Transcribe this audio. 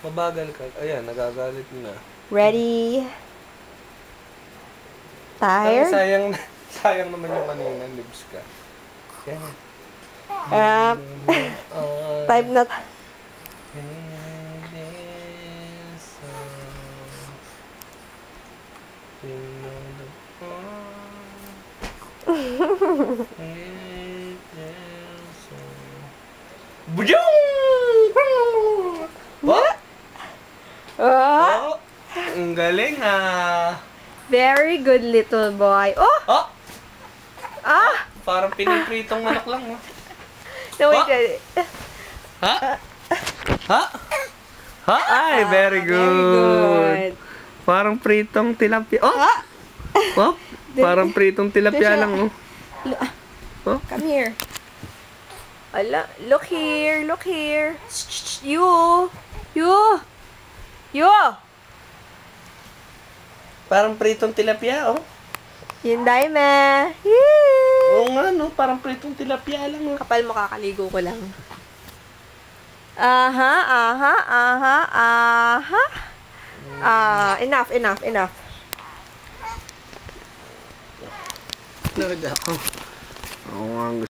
Mabagal ka. Ayan, nagagalit na. Ready? Tired? Sayang naman yung kanina, lips ka. Yan. Time na. What? Oh, Ang galing very good little boy. Oh! Oh! Ah! Parang pinipritong manok lang, oh. No, wait. Ha? Ha? Ha? Ay, very good. Parang pritong tilapia. Oh! Oh! Parang pritong tilapia lang, oh. Oh? Come here. Ala, look here, look here. You. Parang pritong tilapia, oh. Hinday me. Oo nga, no? Parang pritong tilapia lang, oh. Kapal mo, kakaligo ko lang. Enough. Narinig ako. Oo nga,